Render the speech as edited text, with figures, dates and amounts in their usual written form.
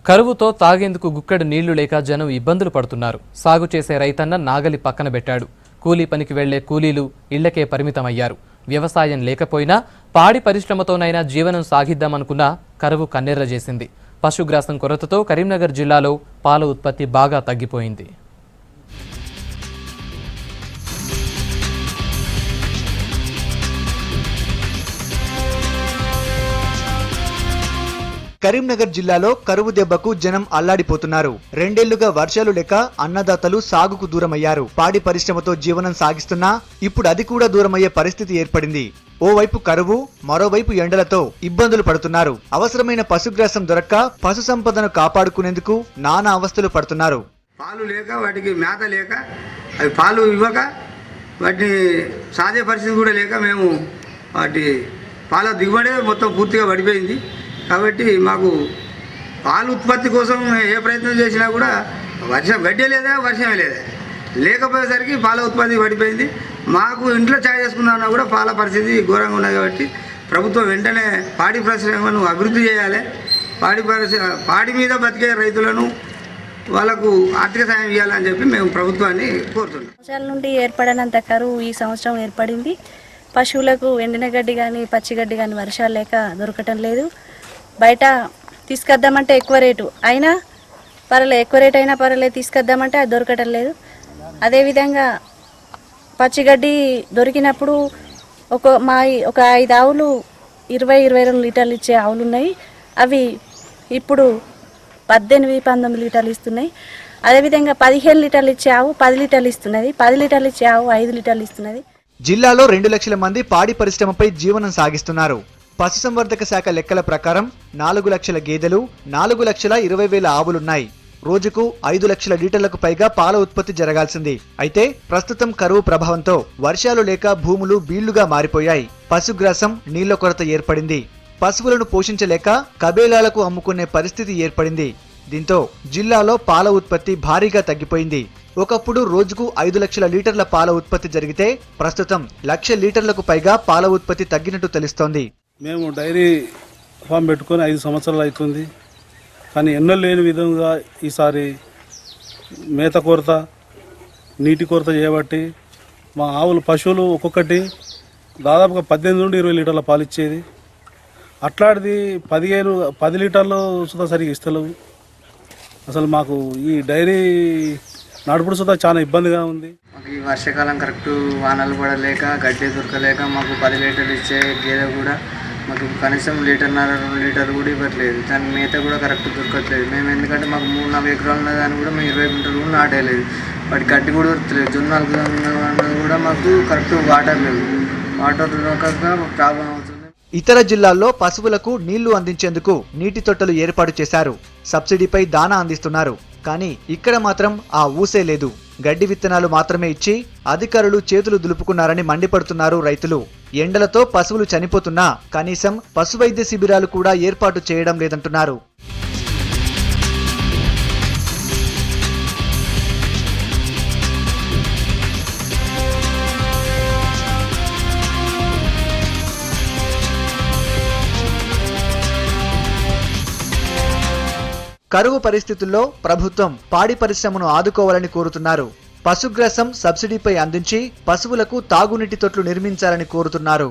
కరువుతో తాగేందుకు గుక్కెడు నీళ్లు లేక జనం ఇబ్బందులు పడుతున్నారు. సాగు చేసే రైతన్న నాగలి పక్కన పెట్టాడు. కూలీ పనికి వెళ్లే కూలీలు ఇళ్లకే పరిమితమయ్యారు. వ్యవసాయం లేకపోయినా పాడి పరిశ్రమతోనైనా జీవనం సాగిద్దామనుకున్నా కరువు కన్నెర్ర చేసింది. పశుగ్రాసం కొరతతో కరీంనగర్ జిల్లాలో పాల ఉత్పత్తి బాగా తగ్గిపోయింది. కరీంనగర్ జిల్లాలో కరువు దెబ్బకు జనం అల్లాడిపోతున్నారు. రెండేళ్లుగా వర్షాలు లేక అన్నదాతలు సాగుకు దూరమయ్యారు. పాడి పరిశ్రమతో జీవనం సాగిస్తున్నా ఇప్పుడు అది కూడా దూరమయ్యే పరిస్థితి ఏర్పడింది. ఓవైపు కరువు, మరోవైపు ఎండలతో ఇబ్బందులు పడుతున్నారు. అవసరమైన పశుగ్రాసం దొరక్క పశు సంపదను కాపాడుకునేందుకు నానా అవస్థలు పడుతున్నారు. పాలు లేక వాటికి మేత లేక అవి పాలు ఇవ్వక వాటిని సాగే పరిస్థితి కూడా లేక మేము వాటి పాల దిగుబడే మొత్తం పూర్తిగా పడిపోయింది. కాబట్టి మాకు పాలు ఉత్పత్తి కోసం ఏ ప్రయత్నం చేసినా కూడా గడ్డే లేదా వర్షమే లేదా లేకపోయేసరికి పాల ఉత్పత్తి పడిపోయింది. మాకు ఇంట్లో చాయ్ చేసుకున్నా కూడా పాల పరిస్థితి ఘోరంగా ఉన్నది. కాబట్టి ప్రభుత్వం వెంటనే పాడి పరిశ్రమను అభివృద్ధి చేయాలి. పాడి మీద బతికే రైతులను వాళ్ళకు ఆర్థిక సాయం ఇవ్వాలని చెప్పి మేము ప్రభుత్వాన్ని కోరుతున్నాం. సంవత్సరాల నుండి ఏర్పడినంత కరువు ఈ సంవత్సరం ఏర్పడింది. పశువులకు ఎండిన గడ్డి కానీ పచ్చిగడ్డి కానీ వర్షాలు లేక దొరకటం లేదు. బయట తీసుకొద్దామంటే ఎక్కువ రేటు అయినా పర్వాలేదు, ఎక్కువ రేటు అయినా పర్వాలేదు, తీసుకొద్దామంటే అది దొరకటం లేదు. అదేవిధంగా పచ్చిగడ్డి దొరికినప్పుడు ఒక 5 ఆవులు 20-22 లీటర్లు ఇచ్చే ఆవులు ఉన్నాయి. అవి ఇప్పుడు 18-19 లీటర్లు ఇస్తున్నాయి. అదేవిధంగా 15 లీటర్లు ఇచ్చే ఆవు 10 లీటర్లు ఇస్తున్నది. 10 లీటర్లు ఇచ్చే ఆవు 5 లీటర్లు ఇస్తున్నది. జిల్లాలో 2 లక్షల మంది పాడి పరిశ్రమపై జీవనం సాగిస్తున్నారు. పశుసంవర్ధక శాఖ లెక్కల ప్రకారం 4 లక్షల గేదెలు, 4,20,000 ఆవులున్నాయి. రోజుకు 5 లక్షల లీటర్లకు పైగా పాల ఉత్పత్తి జరగాల్సింది. అయితే ప్రస్తుతం కరువు ప్రభావంతో వర్షాలు లేక భూములు బీళ్లుగా మారిపోయాయి. పశుగ్రాసం, నీళ్ల కొరత ఏర్పడింది. పశువులను పోషించలేక కబేలాలకు అమ్ముకునే పరిస్థితి ఏర్పడింది. దీంతో జిల్లాలో పాల ఉత్పత్తి భారీగా తగ్గిపోయింది. ఒకప్పుడు రోజుకు 5 లక్షల లీటర్ల పాల ఉత్పత్తి జరిగితే ప్రస్తుతం 1,00,000 లీటర్లకు పైగా పాల ఉత్పత్తి తగ్గినట్టు తెలుస్తోంది. మేము డైరీ ఫామ్ పెట్టుకొని 5 సంవత్సరాలు అవుతుంది. కానీ ఎన్నో లేని విధంగా ఈసారి మేత కొరత, నీటి కొరత చేయబట్టి మా ఆవులు పశువులు ఒక్కొక్కటి దాదాపుగా 18 నుండి 20 లీటర్ల పాలు ఇచ్చేది. అట్లాంటిది 10 లీటర్లు సుధా సరిగా ఇస్తలేవు. అసలు మాకు ఈ డైరీ నడుపుడు సుధా చాలా ఇబ్బందిగా ఉంది. మాకు ఈ వర్షాకాలం కరెక్ట్ వానలు పడలేక గడ్డి దొరకలేక మాకు 10 లీటర్లు ఇచ్చే గేదె కూడా మాకు కనీసం 1.5-2 లీటర్లు కూడా ఇవ్వట్లేదు. దాని మేత కూడా కరెక్ట్ దొరకట్లేదు. మేము ఎందుకంటే మాకు 3-4 ఎకరాలు ఉన్న దాన్ని కూడా మేము 20 గుంటలు కూడా నాటేయలేదు. వాటి గడ్డి కూడా దొరకలేదు. జొన్నలు కూడా మాకు కరెక్ట్ వాటర్ లేదు. వాటర్ దొరకక ప్రాబ్లం అవుతుంది. ఇతర జిల్లాల్లో పశువులకు నీళ్లు అందించేందుకు నీటి తొట్టెలు ఏర్పాటు చేశారు. సబ్సిడీపై దానా అందిస్తున్నారు. కానీ ఇక్కడ మాత్రం ఆ ఊసే లేదు. గడ్డి విత్తనాలు మాత్రమే ఇచ్చి అధికారులు చేతులు దులుపుకున్నారని మండిపడుతున్నారు రైతులు. ఎండలతో పశువులు చనిపోతున్నా కనీసం పశువైద్య శిబిరాలు కూడా ఏర్పాటు చేయడం లేదంటున్నారు. కరువు పరిస్థితుల్లో ప్రభుత్వం పాడి పరిశ్రమను ఆదుకోవాలని కోరుతున్నారు. పశుగ్రాసం సబ్సిడీపై అందించి పశువులకు తాగునీటి తొట్లు నిర్మించాలని కోరుతున్నారు.